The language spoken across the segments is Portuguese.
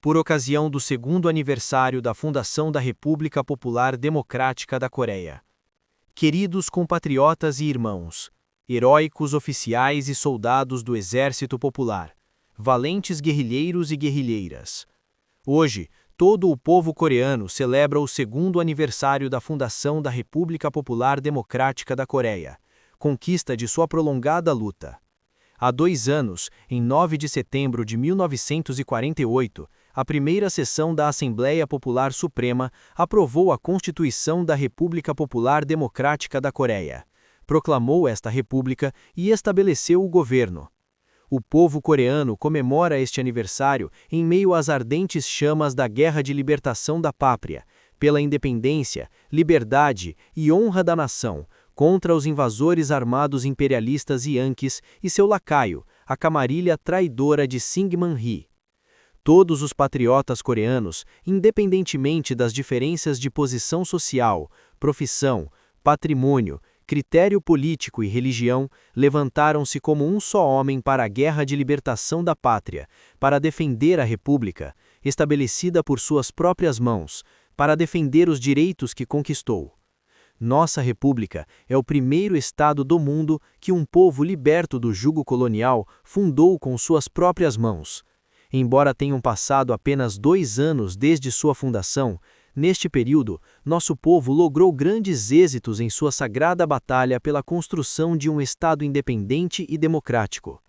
por ocasião do segundo aniversário da fundação da República Popular Democrática da Coreia. Queridos compatriotas e irmãos, heróicos oficiais e soldados do Exército Popular, valentes guerrilheiros e guerrilheiras. Hoje, todo o povo coreano celebra o segundo aniversário da fundação da República Popular Democrática da Coreia, conquista de sua prolongada luta. Há 2 anos, em 9 de setembro de 1948, a primeira sessão da Assembleia Popular Suprema aprovou a Constituição da República Popular Democrática da Coreia, proclamou esta república e estabeleceu o governo. O povo coreano comemora este aniversário em meio às ardentes chamas da Guerra de Libertação da Pátria, pela independência, liberdade e honra da nação, contra os invasores armados imperialistas Yankees e seu lacaio, a camarilha traidora de Syngman-rhee. Todos os patriotas coreanos, independentemente das diferenças de posição social, profissão, patrimônio, critério político e religião, levantaram-se como um só homem para a guerra de libertação da pátria, para defender a República, estabelecida por suas próprias mãos, para defender os direitos que conquistou. Nossa República é o primeiro Estado do mundo que um povo liberto do jugo colonial fundou com suas próprias mãos. Embora tenham passado apenas 2 anos desde sua fundação, neste período, nosso povo logrou grandes êxitos em sua sagrada batalha pela construção de um Estado independente e democrático.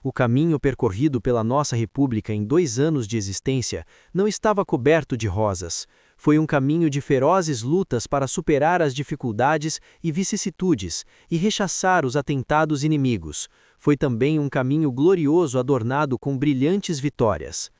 O caminho percorrido pela nossa República em 2 anos de existência não estava coberto de rosas. Foi um caminho de ferozes lutas para superar as dificuldades e vicissitudes e rechaçar os atentados inimigos. Foi também um caminho glorioso adornado com brilhantes vitórias.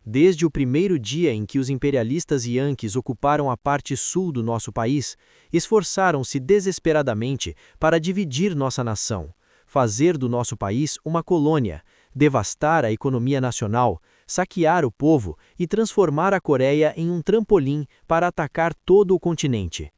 Desde o primeiro dia em que os imperialistas Yankees ocuparam a parte sul do nosso país, esforçaram-se desesperadamente para dividir nossa nação, fazer do nosso país uma colônia, devastar a economia nacional, saquear o povo e transformar a Coreia em um trampolim para atacar todo o continente.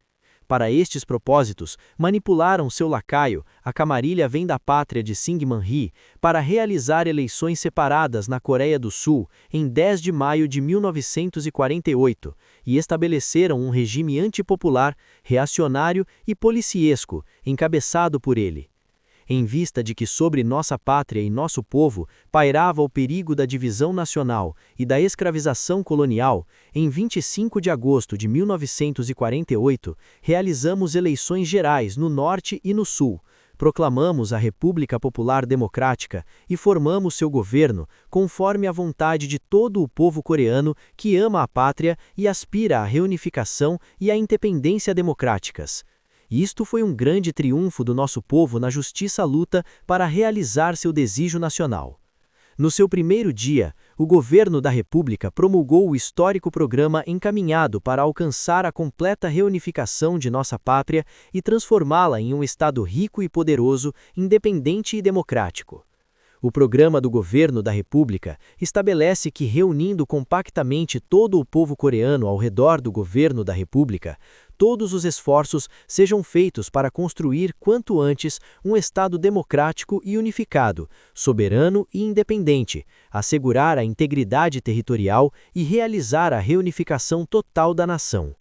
Para estes propósitos, manipularam seu lacaio, a camarilha vem da pátria de Syngman-rhee, para realizar eleições separadas na Coreia do Sul em 10 de maio de 1948 e estabeleceram um regime antipopular, reacionário e policiesco, encabeçado por ele. Em vista de que sobre nossa pátria e nosso povo pairava o perigo da divisão nacional e da escravização colonial, em 25 de agosto de 1948, realizamos eleições gerais no Norte e no Sul, proclamamos a República Popular Democrática e formamos seu governo conforme a vontade de todo o povo coreano que ama a pátria e aspira à reunificação e à independência democráticas. Isto foi um grande triunfo do nosso povo na justiça luta para realizar seu desejo nacional. No seu primeiro dia, o governo da República promulgou o histórico programa encaminhado para alcançar a completa reunificação de nossa pátria e transformá-la em um Estado rico e poderoso, independente e democrático. O programa do governo da República estabelece que, reunindo compactamente todo o povo coreano ao redor do governo da República, todos os esforços sejam feitos para construir quanto antes um Estado democrático e unificado, soberano e independente, assegurar a integridade territorial e realizar a reunificação total da nação.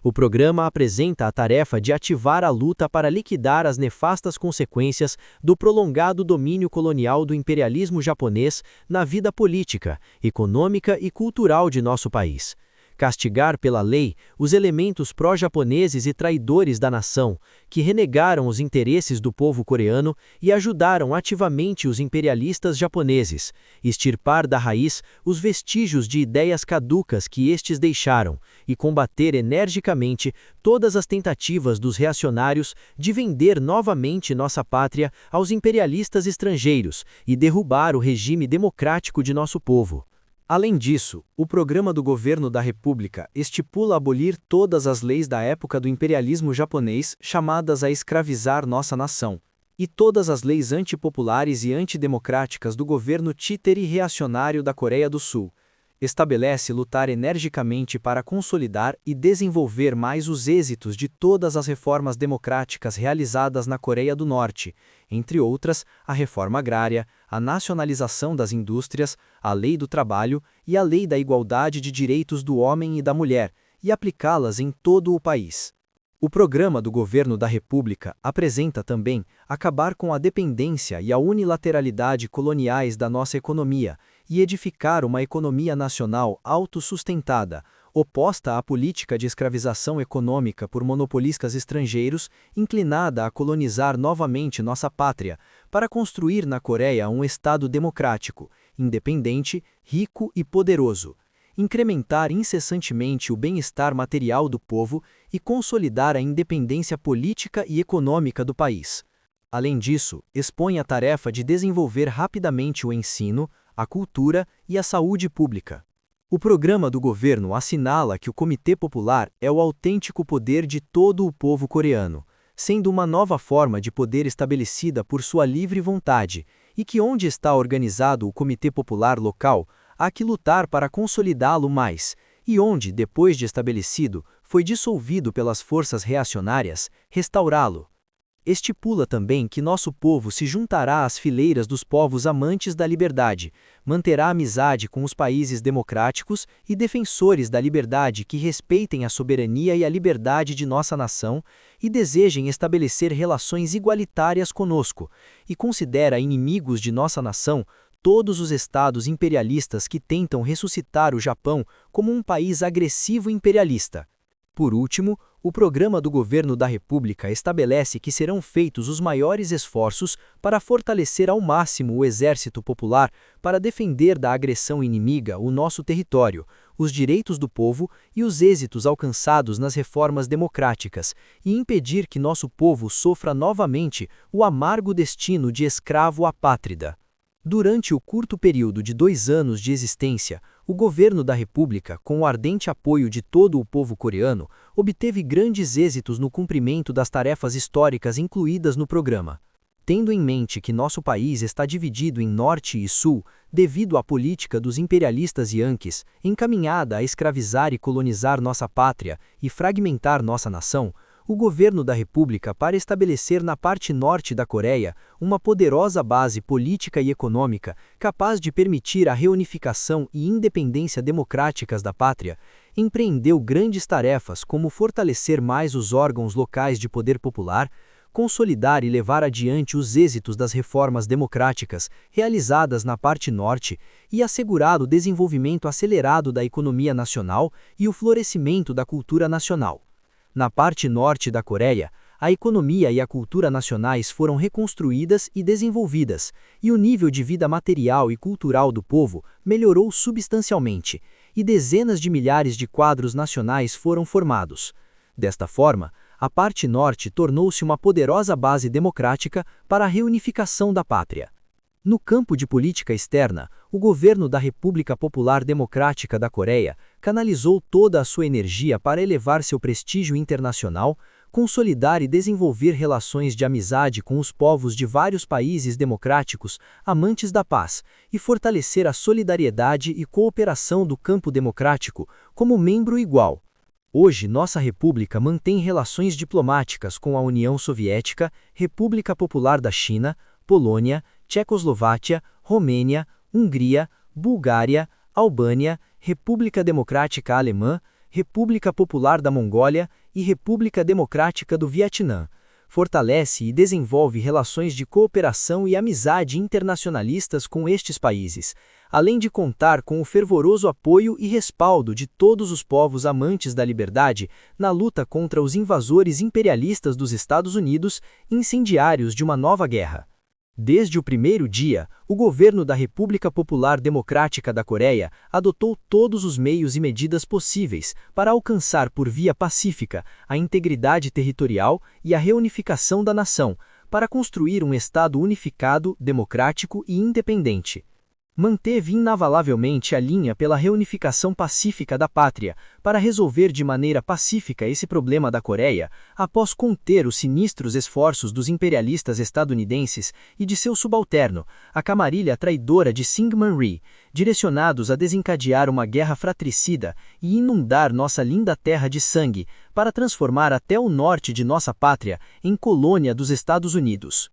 O programa apresenta a tarefa de ativar a luta para liquidar as nefastas consequências do prolongado domínio colonial do imperialismo japonês na vida política, econômica e cultural de nosso país. Castigar pela lei os elementos pró-japoneses e traidores da nação, que renegaram os interesses do povo coreano e ajudaram ativamente os imperialistas japoneses, extirpar da raiz os vestígios de ideias caducas que estes deixaram e combater energicamente todas as tentativas dos reacionários de vender novamente nossa pátria aos imperialistas estrangeiros e derrubar o regime democrático de nosso povo. Além disso, o programa do governo da República estipula abolir todas as leis da época do imperialismo japonês chamadas a escravizar nossa nação, e todas as leis antipopulares e antidemocráticas do governo títere reacionário da Coreia do Sul. estabelece lutar energicamente para consolidar e desenvolver mais os êxitos de todas as reformas democráticas realizadas na Coreia do Norte, entre outras, a reforma agrária, a nacionalização das indústrias, a lei do trabalho e a lei da igualdade de direitos do homem e da mulher, e aplicá-las em todo o país. O programa do governo da República apresenta também acabar com a dependência e a unilateralidade coloniais da nossa economia e edificar uma economia nacional autossustentada, oposta à política de escravização econômica por monopolistas estrangeiros, inclinada a colonizar novamente nossa pátria, para construir na Coreia um Estado democrático, independente, rico e poderoso. Incrementar incessantemente o bem-estar material do povo e consolidar a independência política e econômica do país. Além disso, expõe a tarefa de desenvolver rapidamente o ensino, a cultura e a saúde pública. O programa do governo assinala que o Comitê Popular é o autêntico poder de todo o povo coreano, sendo uma nova forma de poder estabelecida por sua livre vontade, e que onde está organizado o Comitê Popular local, há que lutar para consolidá-lo mais, e onde, depois de estabelecido, foi dissolvido pelas forças reacionárias, restaurá-lo. Estipula também que nosso povo se juntará às fileiras dos povos amantes da liberdade, manterá amizade com os países democráticos e defensores da liberdade que respeitem a soberania e a liberdade de nossa nação e desejem estabelecer relações igualitárias conosco, e considera inimigos de nossa nação todos os estados imperialistas que tentam ressuscitar o Japão como um país agressivo imperialista. Por último, o programa do governo da República estabelece que serão feitos os maiores esforços para fortalecer ao máximo o exército popular para defender da agressão inimiga o nosso território, os direitos do povo e os êxitos alcançados nas reformas democráticas, e impedir que nosso povo sofra novamente o amargo destino de escravo apátrida. Durante o curto período de 2 anos de existência, o governo da República, com o ardente apoio de todo o povo coreano, obteve grandes êxitos no cumprimento das tarefas históricas incluídas no programa. Tendo em mente que nosso país está dividido em Norte e Sul, devido à política dos imperialistas yanquis, encaminhada a escravizar e colonizar nossa pátria e fragmentar nossa nação, o governo da República, para estabelecer na parte norte da Coreia uma poderosa base política e econômica capaz de permitir a reunificação e independência democráticas da pátria, empreendeu grandes tarefas como fortalecer mais os órgãos locais de poder popular, consolidar e levar adiante os êxitos das reformas democráticas realizadas na parte norte e assegurar o desenvolvimento acelerado da economia nacional e o florescimento da cultura nacional. Na parte norte da Coreia, a economia e a cultura nacionais foram reconstruídas e desenvolvidas, e o nível de vida material e cultural do povo melhorou substancialmente, e dezenas de milhares de quadros nacionais foram formados. Desta forma, a parte norte tornou-se uma poderosa base democrática para a reunificação da pátria. No campo de política externa, o governo da República Popular Democrática da Coreia canalizou toda a sua energia para elevar seu prestígio internacional, consolidar e desenvolver relações de amizade com os povos de vários países democráticos amantes da paz e fortalecer a solidariedade e cooperação do campo democrático como membro igual. Hoje, nossa república mantém relações diplomáticas com a União Soviética, República Popular da China, Polônia, Tchecoslováquia, Romênia, Hungria, Bulgária, Albânia, República Democrática Alemã, República Popular da Mongólia e República Democrática do Vietnã. Fortalece e desenvolve relações de cooperação e amizade internacionalistas com estes países, além de contar com o fervoroso apoio e respaldo de todos os povos amantes da liberdade na luta contra os invasores imperialistas dos Estados Unidos, incendiários de uma nova guerra. Desde o primeiro dia, o governo da República Popular Democrática da Coreia adotou todos os meios e medidas possíveis para alcançar por via pacífica a integridade territorial e a reunificação da nação, para construir um Estado unificado, democrático e independente. manteve inavalavelmente a linha pela reunificação pacífica da pátria, para resolver de maneira pacífica esse problema da Coreia, após conter os sinistros esforços dos imperialistas estadunidenses e de seu subalterno, a camarilha traidora de Syngman Rhee, direcionados a desencadear uma guerra fratricida e inundar nossa linda terra de sangue, para transformar até o norte de nossa pátria em colônia dos Estados Unidos.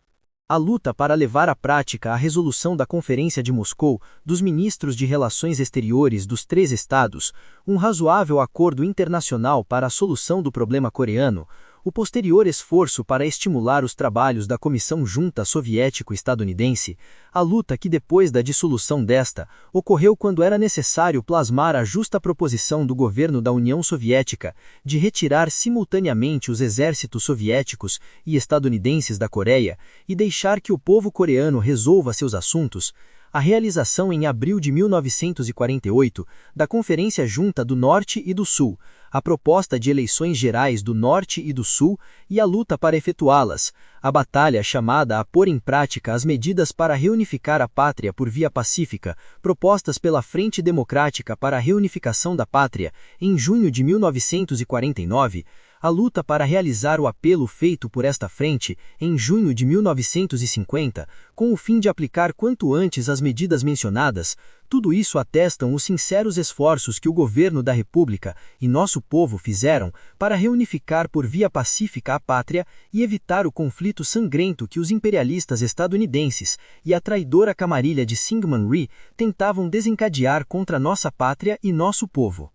A luta para levar à prática a resolução da Conferência de Moscou dos Ministros de Relações Exteriores dos 3 estados, um razoável acordo internacional para a solução do problema coreano, o posterior esforço para estimular os trabalhos da Comissão Junta Soviético-Estadunidense, a luta que depois da dissolução desta, ocorreu quando era necessário plasmar a justa proposição do governo da União Soviética de retirar simultaneamente os exércitos soviéticos e estadunidenses da Coreia e deixar que o povo coreano resolva seus assuntos, a realização em abril de 1948 da Conferência Junta do Norte e do Sul, a proposta de eleições gerais do Norte e do Sul e a luta para efetuá-las, a batalha chamada a pôr em prática as medidas para reunificar a pátria por via pacífica, propostas pela Frente Democrática para a Reunificação da Pátria, em junho de 1949, a luta para realizar o apelo feito por esta frente, em junho de 1950, com o fim de aplicar quanto antes as medidas mencionadas, tudo isso atestam os sinceros esforços que o governo da República e nosso povo fizeram para reunificar por via pacífica a pátria e evitar o conflito sangrento que os imperialistas estadunidenses e a traidora camarilha de Syngman Rhee tentavam desencadear contra nossa pátria e nosso povo.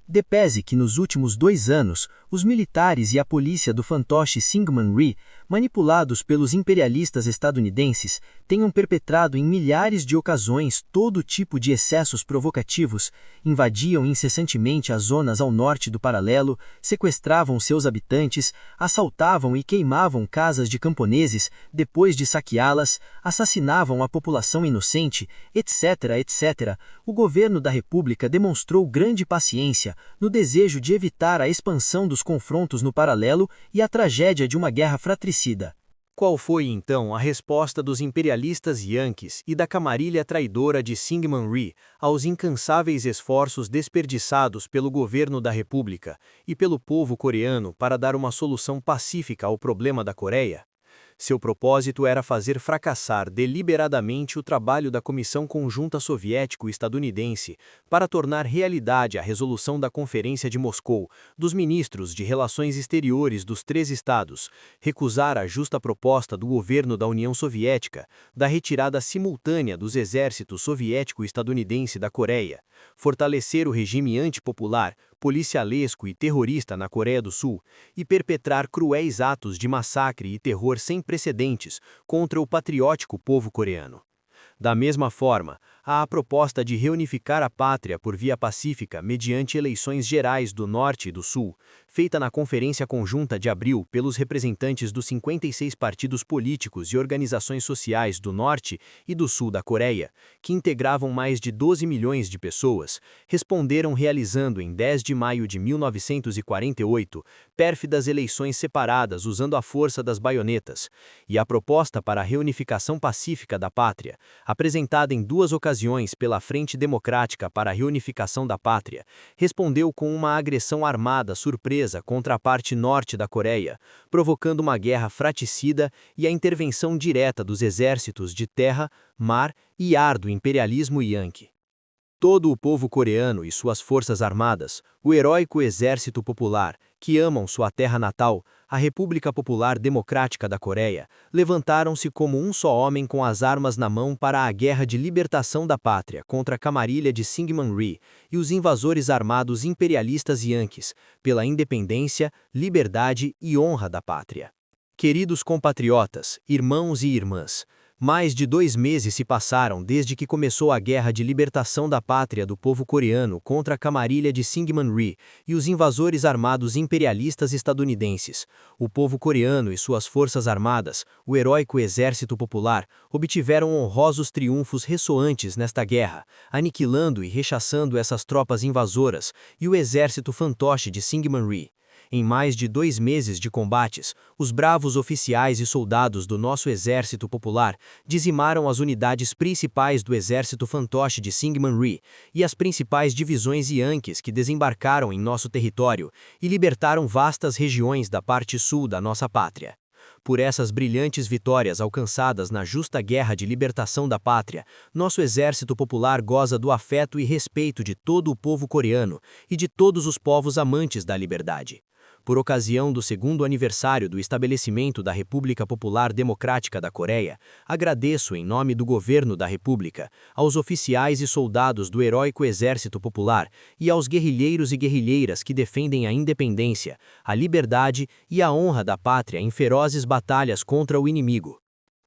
Depese que nos últimos 2 anos, os militares e a polícia do fantoche Syngman Rhee, manipulados pelos imperialistas estadunidenses, tenham perpetrado em milhares de ocasiões todo tipo de excessos provocativos, invadiam incessantemente as zonas ao norte do paralelo, sequestravam seus habitantes, assaltavam e queimavam casas de camponeses, depois de saqueá-las, assassinavam a população inocente, etc., etc., o governo da República demonstrou grande paciência no desejo de evitar a expansão dos confrontos no paralelo e a tragédia de uma guerra fratricida. Qual foi, então, a resposta dos imperialistas Yankees e da camarilha traidora de Syngman Rhee aos incansáveis esforços desperdiçados pelo governo da República e pelo povo coreano para dar uma solução pacífica ao problema da Coreia? Seu propósito era fazer fracassar deliberadamente o trabalho da Comissão Conjunta Soviético-Estadunidense para tornar realidade a resolução da Conferência de Moscou dos Ministros de Relações Exteriores dos 3 estados, recusar a justa proposta do governo da União Soviética da retirada simultânea dos exércitos soviético-estadunidense da Coreia, fortalecer o regime antipopular, policialesco e terrorista na Coreia do Sul e perpetrar cruéis atos de massacre e terror sem precedentes contra o patriótico povo coreano. Da mesma forma, há a proposta de reunificar a pátria por via pacífica mediante eleições gerais do Norte e do Sul, feita na Conferência Conjunta de abril pelos representantes dos 56 partidos políticos e organizações sociais do Norte e do Sul da Coreia, que integravam mais de 12 milhões de pessoas, responderam realizando em 10 de maio de 1948 pérfidas eleições separadas usando a força das baionetas, e a proposta para a reunificação pacífica da pátria, apresentada em 2 ocasiões pela Frente Democrática para a Reunificação da Pátria, respondeu com uma agressão armada surpresa contra a parte norte da Coreia, provocando uma guerra fratricida e a intervenção direta dos exércitos de terra, mar e ar do imperialismo Yankee. Todo o povo coreano e suas forças armadas, o heróico Exército Popular, que amam sua terra natal, a República Popular Democrática da Coreia, levantaram-se como um só homem com as armas na mão para a guerra de libertação da pátria contra a camarilha de Syngman Rhee e os invasores armados imperialistas Yankees, pela independência, liberdade e honra da pátria. Queridos compatriotas, irmãos e irmãs, mais de 2 meses se passaram desde que começou a guerra de libertação da pátria do povo coreano contra a camarilha de Syngman Rhee e os invasores armados imperialistas estadunidenses. O povo coreano e suas forças armadas, o heróico Exército Popular, obtiveram honrosos triunfos ressoantes nesta guerra, aniquilando e rechaçando essas tropas invasoras e o exército fantoche de Syngman Rhee. Em mais de 2 meses de combates, os bravos oficiais e soldados do nosso Exército Popular dizimaram as unidades principais do Exército Fantoche de Syngman Rhee e as principais divisões Yankees que desembarcaram em nosso território e libertaram vastas regiões da parte sul da nossa pátria. Por essas brilhantes vitórias alcançadas na justa guerra de libertação da pátria, nosso Exército Popular goza do afeto e respeito de todo o povo coreano e de todos os povos amantes da liberdade. Por ocasião do 2º aniversário do estabelecimento da República Popular Democrática da Coreia, agradeço em nome do Governo da República, aos oficiais e soldados do heróico Exército Popular e aos guerrilheiros e guerrilheiras que defendem a independência, a liberdade e a honra da pátria em ferozes batalhas contra o inimigo.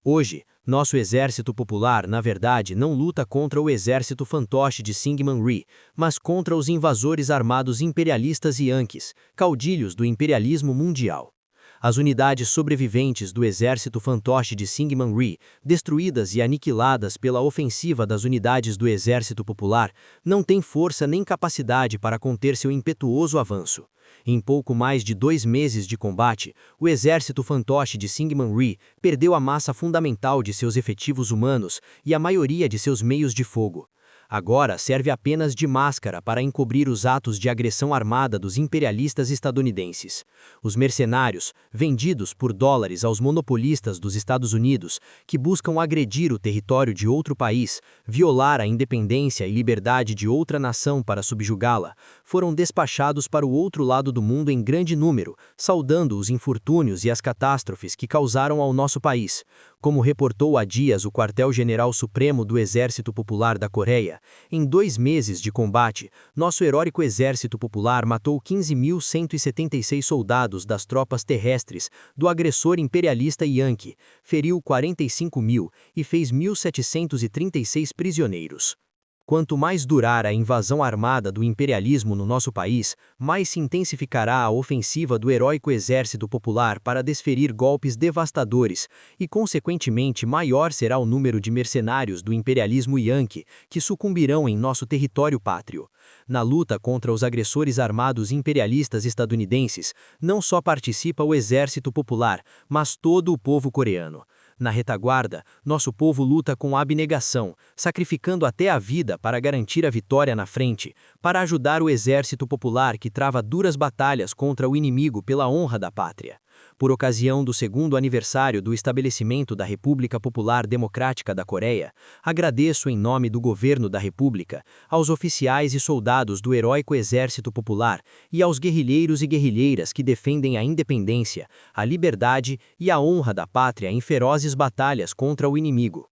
Hoje, nosso Exército Popular, na verdade, não luta contra o Exército Fantoche de Syngman Rhee, mas contra os invasores armados imperialistas Yankees, caudilhos do imperialismo mundial. As unidades sobreviventes do Exército Fantoche de Syngman Rhee, destruídas e aniquiladas pela ofensiva das unidades do Exército Popular, não têm força nem capacidade para conter seu impetuoso avanço. Em pouco mais de 2 meses de combate, o Exército Fantoche de Syngman Rhee perdeu a massa fundamental de seus efetivos humanos e a maioria de seus meios de fogo. Agora serve apenas de máscara para encobrir os atos de agressão armada dos imperialistas estadunidenses. Os mercenários, vendidos por dólares aos monopolistas dos Estados Unidos, que buscam agredir o território de outro país, violar a independência e liberdade de outra nação para subjugá-la, foram despachados para o outro lado do mundo em grande número, saudando os infortúnios e as catástrofes que causaram ao nosso país. Como reportou há dias o Quartel-General Supremo do Exército Popular da Coreia, em 2 meses de combate, nosso heróico Exército Popular matou 15.176 soldados das tropas terrestres do agressor imperialista Yankee, feriu 45.000 e fez 1.736 prisioneiros. Quanto mais durar a invasão armada do imperialismo no nosso país, mais se intensificará a ofensiva do heróico Exército Popular para desferir golpes devastadores e, consequentemente, maior será o número de mercenários do imperialismo Yankee que sucumbirão em nosso território pátrio. Na luta contra os agressores armados imperialistas estadunidenses, não só participa o Exército Popular, mas todo o povo coreano. Na retaguarda, nosso povo luta com abnegação, sacrificando até a vida para garantir a vitória na frente, para ajudar o Exército Popular que trava duras batalhas contra o inimigo pela honra da pátria. Por ocasião do 2º aniversário do estabelecimento da República Popular Democrática da Coreia, agradeço em nome do Governo da República, aos oficiais e soldados do heróico Exército Popular e aos guerrilheiros e guerrilheiras que defendem a independência, a liberdade e a honra da pátria em ferozes batalhas contra o inimigo.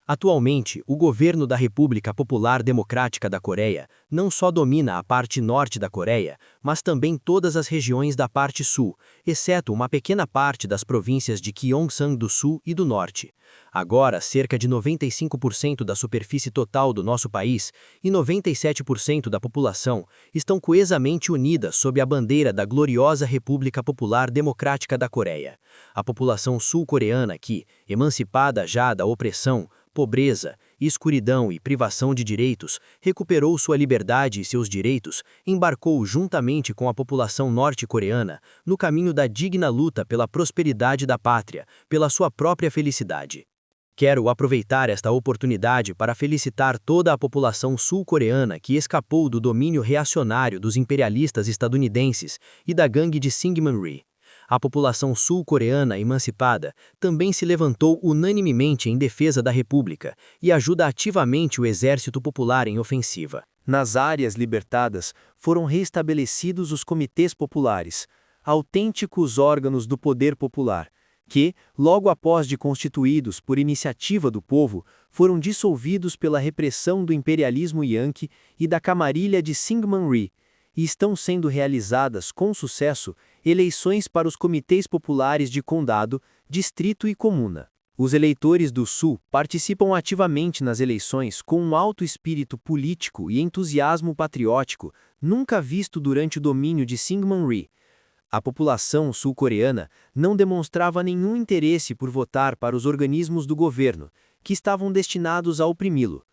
Atualmente, o governo da República Popular Democrática da Coreia não só domina a parte norte da Coreia, mas também todas as regiões da parte sul, exceto uma pequena parte das províncias de Gyeongsang do Sul e do Norte. Agora, cerca de 95% da superfície total do nosso país e 97% da população estão coesamente unidas sob a bandeira da gloriosa República Popular Democrática da Coreia. A população sul-coreana que, emancipada já da opressão, pobreza, escuridão e privação de direitos, recuperou sua liberdade e seus direitos, embarcou juntamente com a população norte-coreana no caminho da digna luta pela prosperidade da pátria, pela sua própria felicidade. Quero aproveitar esta oportunidade para felicitar toda a população sul-coreana que escapou do domínio reacionário dos imperialistas estadunidenses e da gangue de Syngman Rhee. A população sul-coreana emancipada também se levantou unanimemente em defesa da República e ajuda ativamente o Exército Popular em ofensiva. Nas áreas libertadas, foram reestabelecidos os comitês populares, autênticos órgãos do poder popular, que, logo após de constituídos por iniciativa do povo, foram dissolvidos pela repressão do imperialismo Yankee e da camarilha de Syngman Rhee, e estão sendo realizadas com sucesso eleições para os comitês populares de condado, distrito e comuna. Os eleitores do Sul participam ativamente nas eleições com um alto espírito político e entusiasmo patriótico nunca visto durante o domínio de Syngman Rhee. A população sul-coreana não demonstrava nenhum interesse por votar para os organismos do governo, que estavam destinados a oprimi-lo.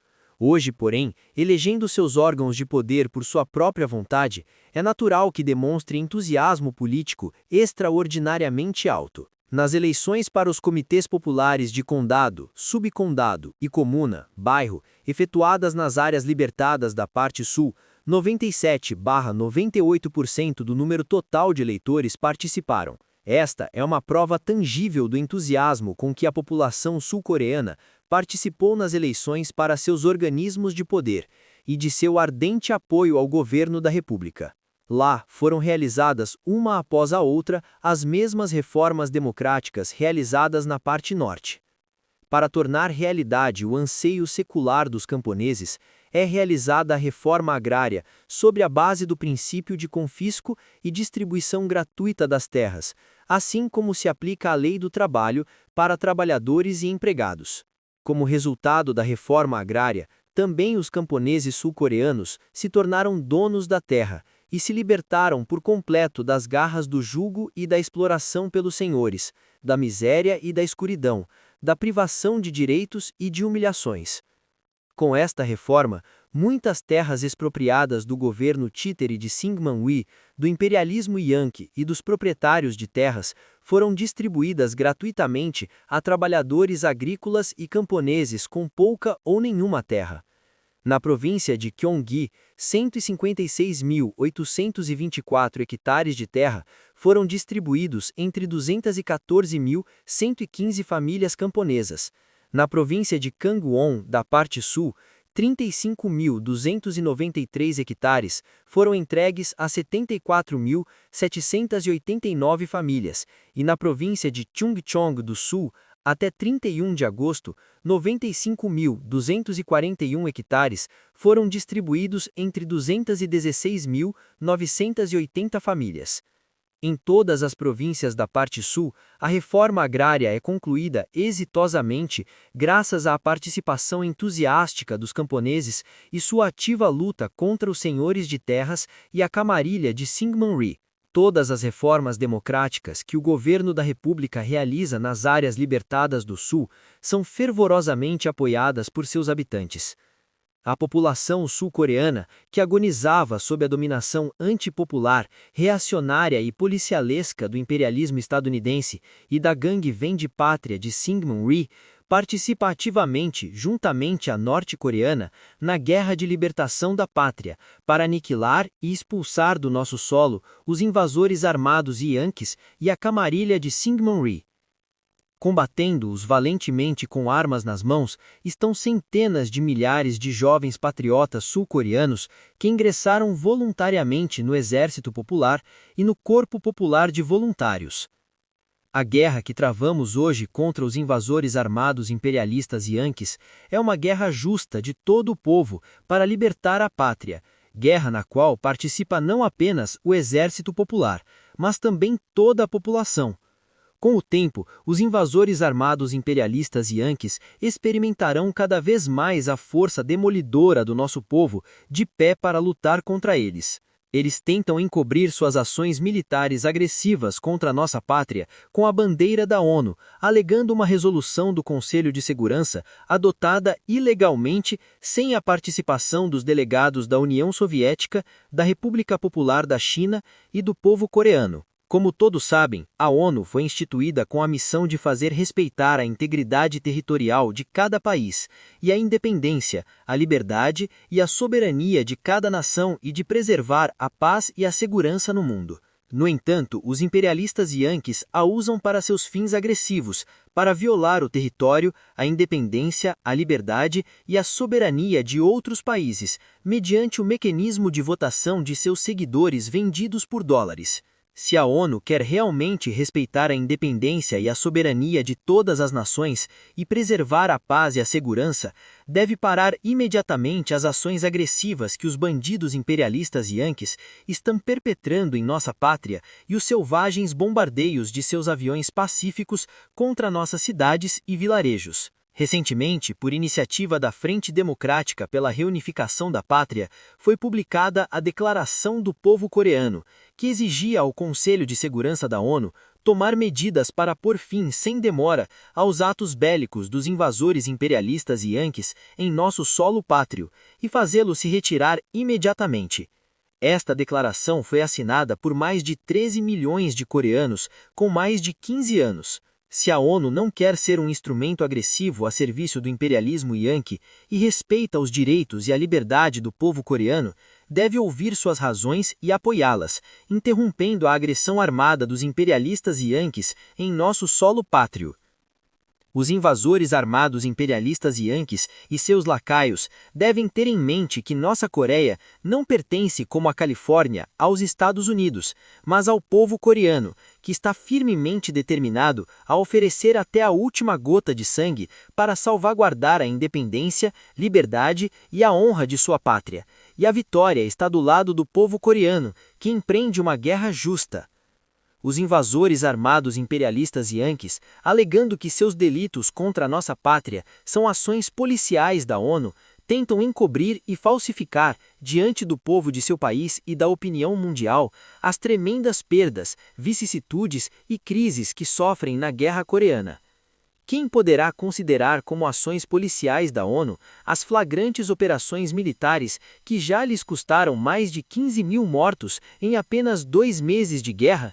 Hoje, porém, elegendo seus órgãos de poder por sua própria vontade, é natural que demonstre entusiasmo político extraordinariamente alto. Nas eleições para os comitês populares de condado, subcondado e comuna, bairro, efetuadas nas áreas libertadas da parte sul, 97,98% do número total de eleitores participaram. Esta é uma prova tangível do entusiasmo com que a população sul-coreana participou nas eleições para seus organismos de poder e de seu ardente apoio ao governo da República. Lá foram realizadas, uma após a outra, as mesmas reformas democráticas realizadas na parte norte. Para tornar realidade o anseio secular dos camponeses, é realizada a reforma agrária sobre a base do princípio de confisco e distribuição gratuita das terras, assim como se aplica a lei do trabalho para trabalhadores e empregados. Como resultado da reforma agrária, também os camponeses sul-coreanos se tornaram donos da terra e se libertaram por completo das garras do jugo e da exploração pelos senhores, da miséria e da escuridão, da privação de direitos e de humilhações. Com esta reforma, muitas terras expropriadas do governo títere de Syngman Rhee, do imperialismo Yankee e dos proprietários de terras foram distribuídas gratuitamente a trabalhadores agrícolas e camponeses com pouca ou nenhuma terra. Na província de Gyeonggi, 156.824 hectares de terra foram distribuídos entre 214.115 famílias camponesas. Na província de Gangwon, da parte sul, 35.293 hectares foram entregues a 74.789 famílias, e na província de Chungcheong do Sul, até 31 de agosto, 95.241 hectares foram distribuídos entre 216.980 famílias. Em todas as províncias da parte sul, a reforma agrária é concluída exitosamente graças à participação entusiástica dos camponeses e sua ativa luta contra os senhores de terras e a camarilha de Syngman Rhee. Todas as reformas democráticas que o governo da República realiza nas áreas libertadas do Sul são fervorosamente apoiadas por seus habitantes. A população sul-coreana, que agonizava sob a dominação antipopular, reacionária e policialesca do imperialismo estadunidense e da gangue Vende-Pátria de Syngman Rhee, participa ativamente, juntamente à norte-coreana, na guerra de libertação da pátria, para aniquilar e expulsar do nosso solo os invasores armados Yankees e a camarilha de Syngman Rhee. Combatendo-os valentemente com armas nas mãos, estão centenas de milhares de jovens patriotas sul-coreanos que ingressaram voluntariamente no Exército Popular e no Corpo Popular de Voluntários. A guerra que travamos hoje contra os invasores armados imperialistas Yankees é uma guerra justa de todo o povo para libertar a pátria, guerra na qual participa não apenas o Exército Popular, mas também toda a população. Com o tempo, os invasores armados imperialistas Yankees experimentarão cada vez mais a força demolidora do nosso povo de pé para lutar contra eles. Eles tentam encobrir suas ações militares agressivas contra a nossa pátria com a bandeira da ONU, alegando uma resolução do Conselho de Segurança adotada ilegalmente sem a participação dos delegados da União Soviética, da República Popular da China e do povo coreano. Como todos sabem, a ONU foi instituída com a missão de fazer respeitar a integridade territorial de cada país e a independência, a liberdade e a soberania de cada nação e de preservar a paz e a segurança no mundo. No entanto, os imperialistas Yankees a usam para seus fins agressivos, para violar o território, a independência, a liberdade e a soberania de outros países, mediante o mecanismo de votação de seus seguidores vendidos por dólares. Se a ONU quer realmente respeitar a independência e a soberania de todas as nações e preservar a paz e a segurança, deve parar imediatamente as ações agressivas que os bandidos imperialistas Yankees estão perpetrando em nossa pátria e os selvagens bombardeios de seus aviões pacíficos contra nossas cidades e vilarejos. Recentemente, por iniciativa da Frente Democrática pela Reunificação da Pátria, foi publicada a Declaração do Povo Coreano, que exigia ao Conselho de Segurança da ONU tomar medidas para pôr fim sem demora aos atos bélicos dos invasores imperialistas yankees em nosso solo pátrio e fazê-lo se retirar imediatamente. Esta declaração foi assinada por mais de 13 milhões de coreanos com mais de 15 anos. Se a ONU não quer ser um instrumento agressivo a serviço do imperialismo yankee e respeita os direitos e a liberdade do povo coreano, deve ouvir suas razões e apoiá-las, interrompendo a agressão armada dos imperialistas yankees em nosso solo pátrio. Os invasores armados imperialistas yankees e seus lacaios devem ter em mente que nossa Coreia não pertence, como a Califórnia, aos Estados Unidos, mas ao povo coreano, que está firmemente determinado a oferecer até a última gota de sangue para salvaguardar a independência, liberdade e a honra de sua pátria. E a vitória está do lado do povo coreano, que empreende uma guerra justa. Os invasores armados imperialistas yankees, alegando que seus delitos contra a nossa pátria são ações policiais da ONU, tentam encobrir e falsificar, diante do povo de seu país e da opinião mundial, as tremendas perdas, vicissitudes e crises que sofrem na guerra coreana. Quem poderá considerar como ações policiais da ONU as flagrantes operações militares que já lhes custaram mais de 15 mil mortos em apenas 2 meses de guerra?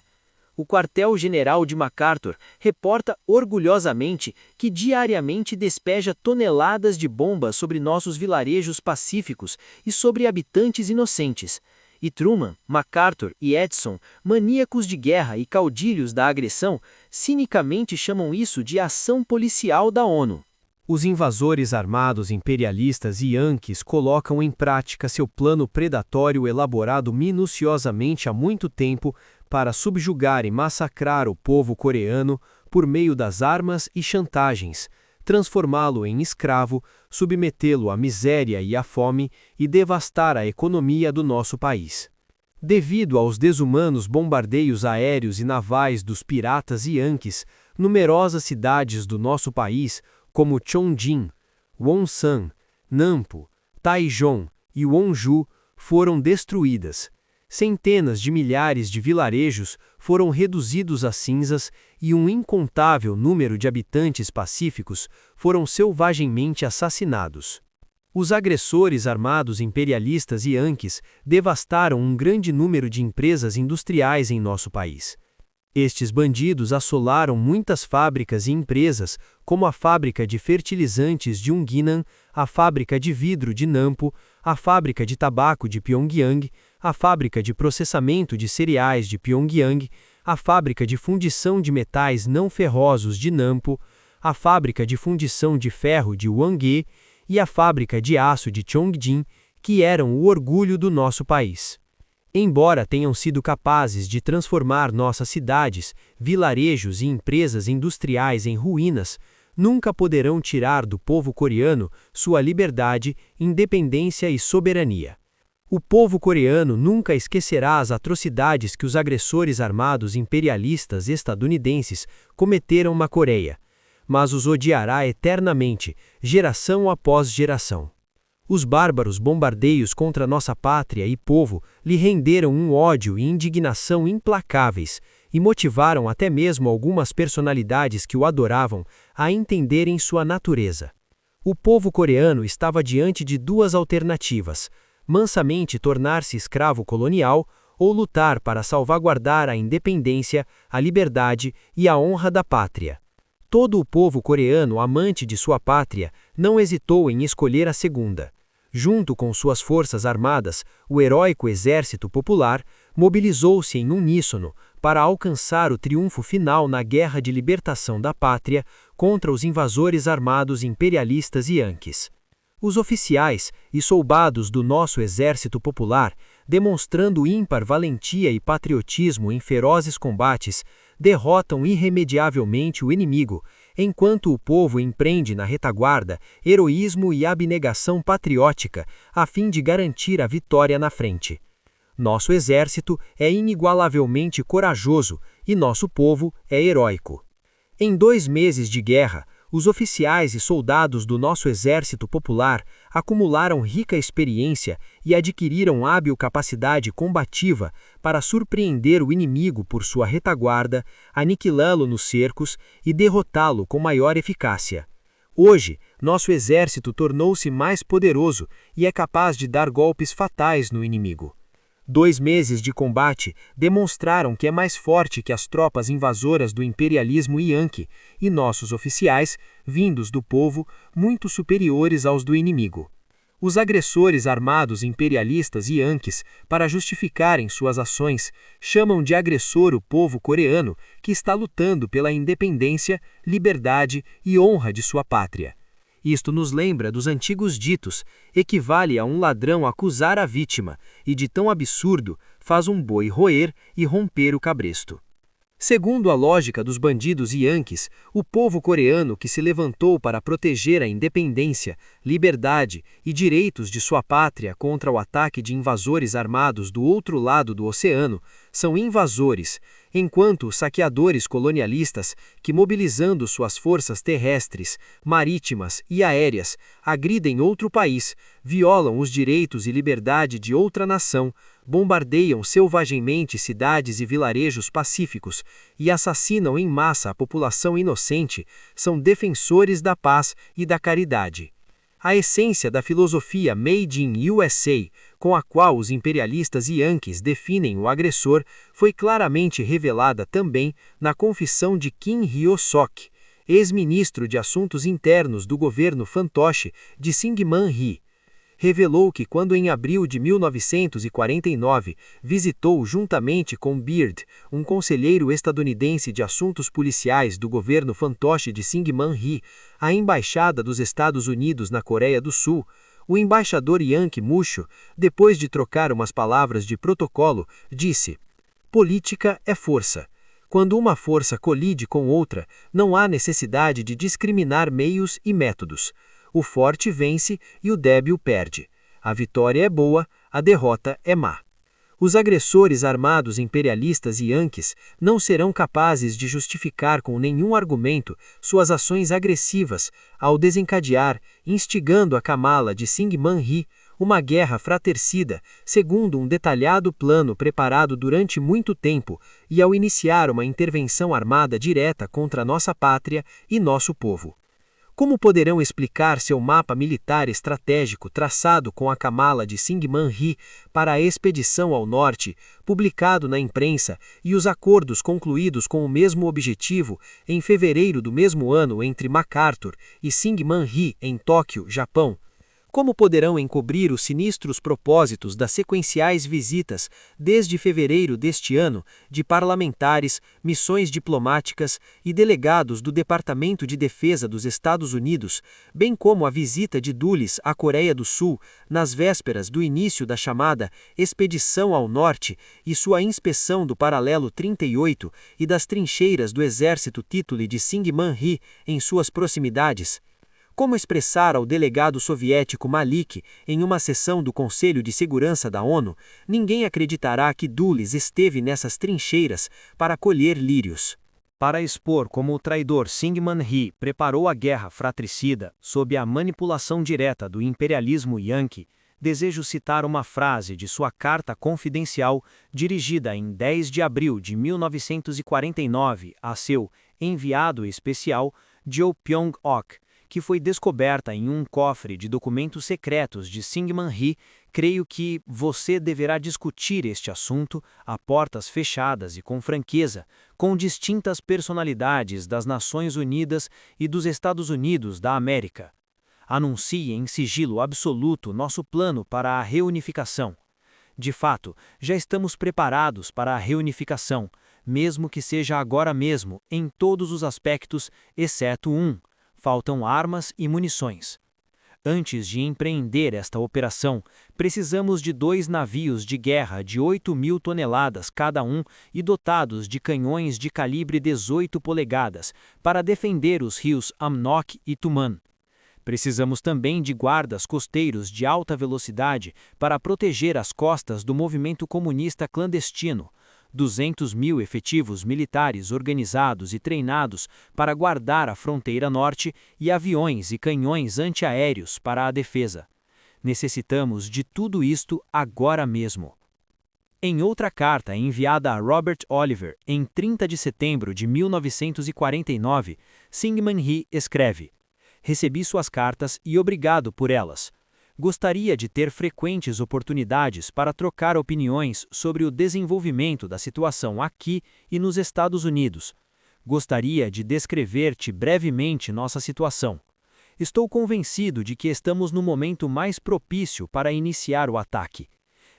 O quartel-general de MacArthur reporta orgulhosamente que diariamente despeja toneladas de bombas sobre nossos vilarejos pacíficos e sobre habitantes inocentes. E Truman, MacArthur e Edson, maníacos de guerra e caudilhos da agressão, cinicamente chamam isso de ação policial da ONU. Os invasores armados imperialistas yankees colocam em prática seu plano predatório elaborado minuciosamente há muito tempo para subjugar e massacrar o povo coreano por meio das armas e chantagens, transformá-lo em escravo, submetê-lo à miséria e à fome e devastar a economia do nosso país. Devido aos desumanos bombardeios aéreos e navais dos piratas yankees, numerosas cidades do nosso país, como Chongjin, Wonsan, Nampo, Taichung e Wonju, foram destruídas. Centenas de milhares de vilarejos foram reduzidos a cinzas e um incontável número de habitantes pacíficos foram selvagemmente assassinados. Os agressores armados imperialistas yankees devastaram um grande número de empresas industriais em nosso país. Estes bandidos assolaram muitas fábricas e empresas, como a fábrica de fertilizantes de Yunginan, a fábrica de vidro de Nampo, a fábrica de tabaco de Pyongyang, a fábrica de processamento de cereais de Pyongyang, a fábrica de fundição de metais não ferrosos de Nampo, a fábrica de fundição de ferro de Hwanghae e a fábrica de aço de Chongjin, que eram o orgulho do nosso país. Embora tenham sido capazes de transformar nossas cidades, vilarejos e empresas industriais em ruínas, nunca poderão tirar do povo coreano sua liberdade, independência e soberania. O povo coreano nunca esquecerá as atrocidades que os agressores armados imperialistas estadunidenses cometeram na Coreia, mas os odiará eternamente, geração após geração. Os bárbaros bombardeios contra nossa pátria e povo lhe renderam um ódio e indignação implacáveis e motivaram até mesmo algumas personalidades que o adoravam a entenderem sua natureza. O povo coreano estava diante de duas alternativas: mansamente tornar-se escravo colonial ou lutar para salvaguardar a independência, a liberdade e a honra da pátria. Todo o povo coreano amante de sua pátria não hesitou em escolher a segunda. Junto com suas forças armadas, o heróico Exército Popular mobilizou-se em uníssono para alcançar o triunfo final na guerra de libertação da pátria contra os invasores armados imperialistas yankees. Os oficiais e soldados do nosso Exército Popular, demonstrando ímpar valentia e patriotismo em ferozes combates, derrotam irremediavelmente o inimigo, enquanto o povo empreende na retaguarda heroísmo e abnegação patriótica a fim de garantir a vitória na frente. Nosso exército é inigualavelmente corajoso e nosso povo é heróico. Em 2 meses de guerra, Os oficiais e soldados do nosso exército popular acumularam rica experiência e adquiriram hábil capacidade combativa para surpreender o inimigo por sua retaguarda, aniquilá-lo nos cercos e derrotá-lo com maior eficácia. Hoje, nosso exército tornou-se mais poderoso e é capaz de dar golpes fatais no inimigo. 2 meses de combate demonstraram que é mais forte que as tropas invasoras do imperialismo Yankee e nossos oficiais, vindos do povo, muito superiores aos do inimigo. Os agressores armados imperialistas Yankees, para justificarem suas ações, chamam de agressor o povo coreano que está lutando pela independência, liberdade e honra de sua pátria. Isto nos lembra dos antigos ditos, equivale a um ladrão acusar a vítima, e de tão absurdo faz um boi roer e romper o cabresto. Segundo a lógica dos bandidos Yankees, o povo coreano que se levantou para proteger a independência, liberdade e direitos de sua pátria contra o ataque de invasores armados do outro lado do oceano, são invasores, enquanto os saqueadores colonialistas, que mobilizando suas forças terrestres, marítimas e aéreas, agridem outro país, violam os direitos e liberdade de outra nação, bombardeiam selvagemente cidades e vilarejos pacíficos e assassinam em massa a população inocente, são defensores da paz e da caridade. A essência da filosofia Made in USA, com a qual os imperialistas Yankees definem o agressor, foi claramente revelada também na confissão de Kim Hyo-sok, ex-ministro de Assuntos Internos do governo fantoche de Syngman Rhee. Revelou que quando em abril de 1949 visitou juntamente com Beard, um conselheiro estadunidense de assuntos policiais do governo fantoche de Syngman Rhee, a embaixada dos Estados Unidos na Coreia do Sul, o embaixador Yankee Musho, depois de trocar umas palavras de protocolo, disse: "Política é força. Quando uma força colide com outra, não há necessidade de discriminar meios e métodos. O forte vence e o débil perde. A vitória é boa, a derrota é má." Os agressores armados imperialistas Yankees não serão capazes de justificar com nenhum argumento suas ações agressivas ao desencadear, instigando a Kamala de Syngman Rhee, uma guerra fratricida, segundo um detalhado plano preparado durante muito tempo, e ao iniciar uma intervenção armada direta contra nossa pátria e nosso povo. Como poderão explicar seu mapa militar estratégico traçado com a Kamala de Syngman Rhee para a expedição ao norte, publicado na imprensa, e os acordos concluídos com o mesmo objetivo em fevereiro do mesmo ano entre MacArthur e Syngman Rhee em Tóquio, Japão? Como poderão encobrir os sinistros propósitos das sequenciais visitas, desde fevereiro deste ano, de parlamentares, missões diplomáticas e delegados do Departamento de Defesa dos Estados Unidos, bem como a visita de Dulles à Coreia do Sul, nas vésperas do início da chamada Expedição ao Norte e sua inspeção do paralelo 38 e das trincheiras do exército Tituli de Syngman Rhee em suas proximidades? Como expressar ao delegado soviético Malik em uma sessão do Conselho de Segurança da ONU, ninguém acreditará que Dulles esteve nessas trincheiras para colher lírios. Para expor como o traidor Syngman Rhee preparou a guerra fratricida sob a manipulação direta do imperialismo Yankee, desejo citar uma frase de sua carta confidencial dirigida em 10 de abril de 1949 a seu enviado especial, Jo Pyong-ok, que foi descoberta em um cofre de documentos secretos de Syngman Rhee. Creio que você deverá discutir este assunto a portas fechadas e com franqueza, com distintas personalidades das Nações Unidas e dos Estados Unidos da América. Anuncie em sigilo absoluto nosso plano para a reunificação. De fato, já estamos preparados para a reunificação, mesmo que seja agora mesmo, em todos os aspectos, exceto um: faltam armas e munições. Antes de empreender esta operação, precisamos de 2 navios de guerra de 8.000 toneladas cada um e dotados de canhões de calibre 18 polegadas para defender os rios Amnok e Tuman. Precisamos também de guardas costeiros de alta velocidade para proteger as costas do movimento comunista clandestino, 200 mil efetivos militares organizados e treinados para guardar a fronteira norte e aviões e canhões antiaéreos para a defesa. Necessitamos de tudo isto agora mesmo. Em outra carta enviada a Robert Oliver em 30 de setembro de 1949, Syngman Rhee escreve: "Recebi suas cartas e obrigado por elas. Gostaria de ter frequentes oportunidades para trocar opiniões sobre o desenvolvimento da situação aqui e nos Estados Unidos. Gostaria de descrever-te brevemente nossa situação. Estou convencido de que estamos no momento mais propício para iniciar o ataque.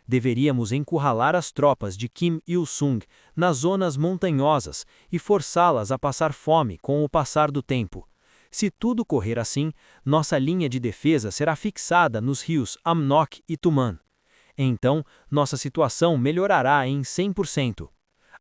Deveríamos encurralar as tropas de Kim Il-sung nas zonas montanhosas e forçá-las a passar fome com o passar do tempo. Se tudo correr assim, nossa linha de defesa será fixada nos rios Amnok e Tuman. Então, nossa situação melhorará em 100%.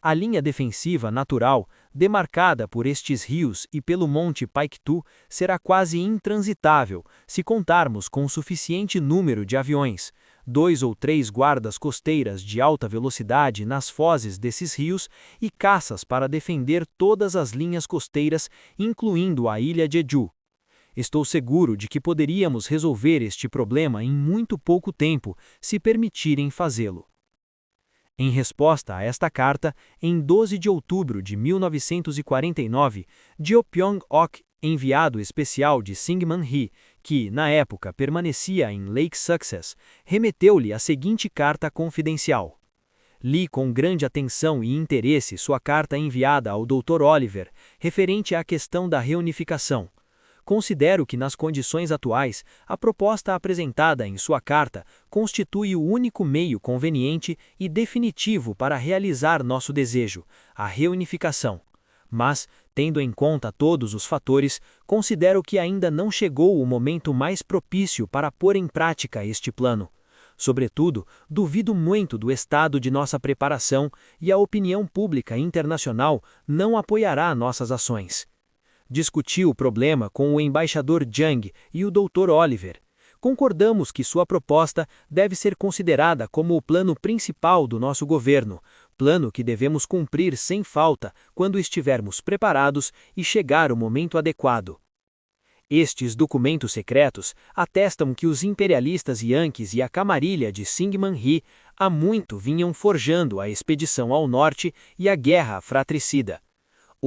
A linha defensiva natural, demarcada por estes rios e pelo Monte Paektu, será quase intransitável se contarmos com o suficiente número de aviões, 2 ou 3 guardas costeiras de alta velocidade nas fozes desses rios e caças para defender todas as linhas costeiras, incluindo a ilha Jeju. Estou seguro de que poderíamos resolver este problema em muito pouco tempo, se permitirem fazê-lo." Em resposta a esta carta, em 12 de outubro de 1949, Jo Pyong-ok, enviado especial de Syngman Rhee, que, na época, permanecia em Lake Success, remeteu-lhe a seguinte carta confidencial. Li com grande atenção e interesse sua carta enviada ao Dr. Oliver, referente à questão da reunificação. Considero que, nas condições atuais, a proposta apresentada em sua carta constitui o único meio conveniente e definitivo para realizar nosso desejo, a reunificação. Mas, tendo em conta todos os fatores, considero que ainda não chegou o momento mais propício para pôr em prática este plano. Sobretudo, duvido muito do estado de nossa preparação e a opinião pública internacional não apoiará nossas ações. Discuti o problema com o embaixador Jang e o Dr. Oliver. Concordamos que sua proposta deve ser considerada como o plano principal do nosso governo, plano que devemos cumprir sem falta quando estivermos preparados e chegar o momento adequado. Estes documentos secretos atestam que os imperialistas Yankees e a camarilha de Syngman Rhee há muito vinham forjando a expedição ao norte e a guerra fratricida.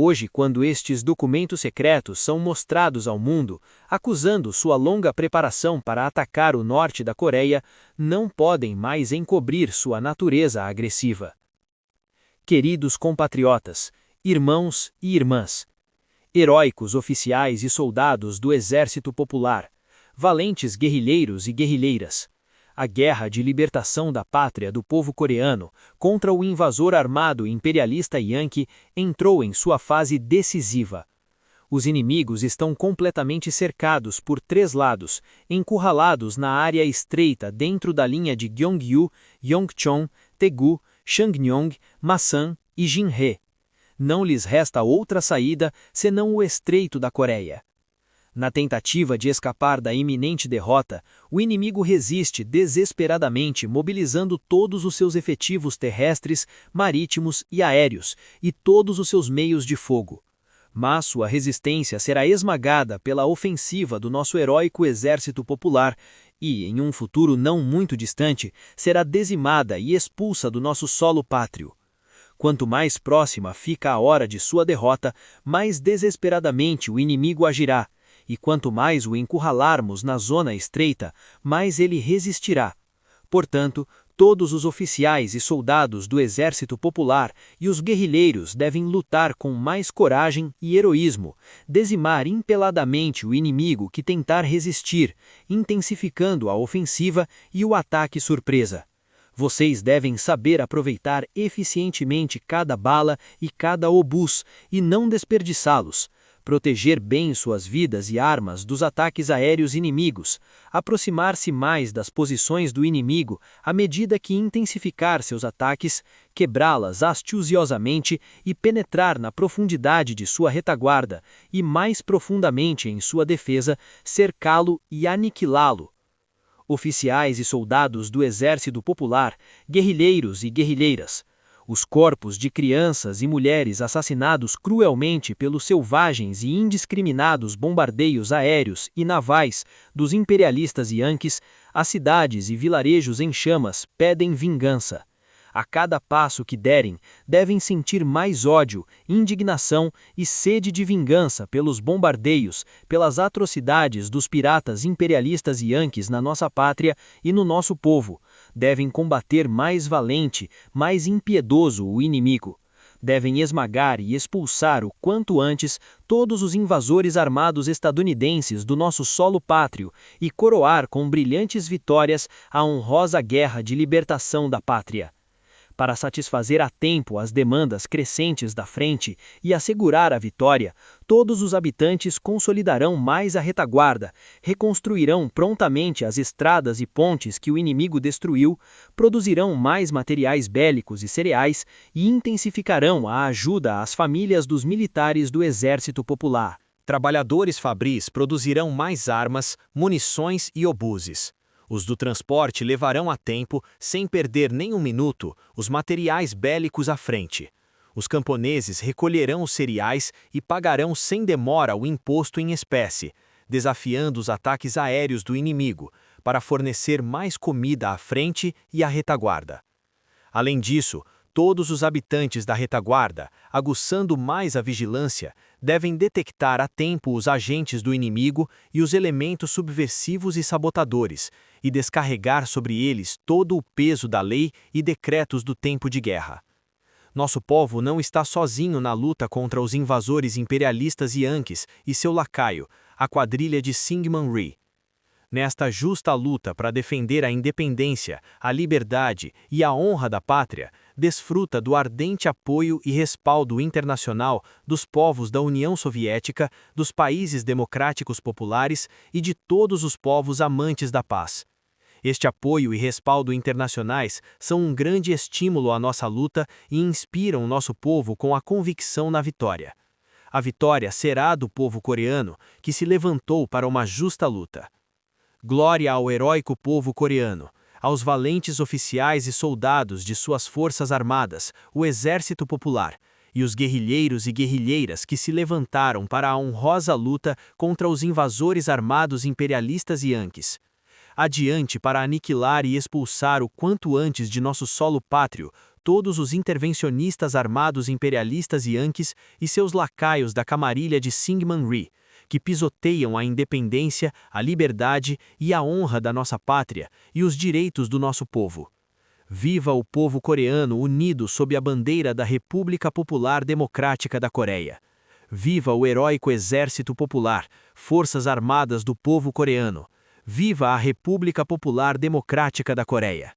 Hoje, quando estes documentos secretos são mostrados ao mundo, acusando sua longa preparação para atacar o norte da Coreia, não podem mais encobrir sua natureza agressiva. Queridos compatriotas, irmãos e irmãs, heróicos oficiais e soldados do Exército Popular, valentes guerrilheiros e guerrilheiras, a guerra de libertação da pátria do povo coreano contra o invasor armado imperialista Yankee entrou em sua fase decisiva. Os inimigos estão completamente cercados por 3 lados, encurralados na área estreita dentro da linha de Gyeongju, Yongchon, Daegu, Changnyong, Masan e Jinhae. Não lhes resta outra saída senão o Estreito da Coreia. Na tentativa de escapar da iminente derrota, o inimigo resiste desesperadamente, mobilizando todos os seus efetivos terrestres, marítimos e aéreos, e todos os seus meios de fogo. Mas sua resistência será esmagada pela ofensiva do nosso heróico Exército Popular e, em um futuro não muito distante, será dizimada e expulsa do nosso solo pátrio. Quanto mais próxima fica a hora de sua derrota, mais desesperadamente o inimigo agirá, e quanto mais o encurralarmos na zona estreita, mais ele resistirá. Portanto, todos os oficiais e soldados do Exército Popular e os guerrilheiros devem lutar com mais coragem e heroísmo, dizimar impeladamente o inimigo que tentar resistir, intensificando a ofensiva e o ataque surpresa. Vocês devem saber aproveitar eficientemente cada bala e cada obus e não desperdiçá-los, proteger bem suas vidas e armas dos ataques aéreos inimigos, aproximar-se mais das posições do inimigo à medida que intensificar seus ataques, quebrá-las astuciosamente e penetrar na profundidade de sua retaguarda e mais profundamente em sua defesa, cercá-lo e aniquilá-lo. Oficiais e soldados do Exército Popular, guerrilheiros e guerrilheiras, Os corpos de crianças e mulheres assassinados cruelmente pelos selvagens e indiscriminados bombardeios aéreos e navais dos imperialistas yankees, as cidades e vilarejos em chamas pedem vingança. A cada passo que derem, devem sentir mais ódio, indignação e sede de vingança pelos bombardeios, pelas atrocidades dos piratas imperialistas yankees na nossa pátria e no nosso povo. Devem combater mais valente, mais impiedoso o inimigo. Devem esmagar e expulsar o quanto antes todos os invasores armados estadunidenses do nosso solo pátrio e coroar com brilhantes vitórias a honrosa guerra de libertação da pátria. Para satisfazer a tempo as demandas crescentes da frente e assegurar a vitória, todos os habitantes consolidarão mais a retaguarda, reconstruirão prontamente as estradas e pontes que o inimigo destruiu, produzirão mais materiais bélicos e cereais e intensificarão a ajuda às famílias dos militares do Exército Popular. Trabalhadores fabris produzirão mais armas, munições e obuses. Os do transporte levarão a tempo, sem perder nem um minuto, os materiais bélicos à frente. Os camponeses recolherão os cereais e pagarão sem demora o imposto em espécie, desafiando os ataques aéreos do inimigo, para fornecer mais comida à frente e à retaguarda. Além disso, todos os habitantes da retaguarda, aguçando mais a vigilância, devem detectar a tempo os agentes do inimigo e os elementos subversivos e sabotadores, e descarregar sobre eles todo o peso da lei e decretos do tempo de guerra. Nosso povo não está sozinho na luta contra os invasores imperialistas yankees e seu lacaio, a quadrilha de Syngman Rhee. Nesta justa luta para defender a independência, a liberdade e a honra da pátria, desfruta do ardente apoio e respaldo internacional dos povos da União Soviética, dos países democráticos populares e de todos os povos amantes da paz. Este apoio e respaldo internacionais são um grande estímulo à nossa luta e inspiram nosso povo com a convicção na vitória. A vitória será do povo coreano, que se levantou para uma justa luta. Glória ao heróico povo coreano, aos valentes oficiais e soldados de suas forças armadas, o Exército Popular, e os guerrilheiros e guerrilheiras que se levantaram para a honrosa luta contra os invasores armados imperialistas yankees. Adiante para aniquilar e expulsar o quanto antes de nosso solo pátrio todos os intervencionistas armados imperialistas yankees e seus lacaios da camarilha de Syngman Rhee, que pisoteiam a independência, a liberdade e a honra da nossa pátria e os direitos do nosso povo. Viva o povo coreano unido sob a bandeira da República Popular Democrática da Coreia. Viva o heróico Exército Popular, Forças Armadas do povo coreano. Viva a República Popular Democrática da Coreia.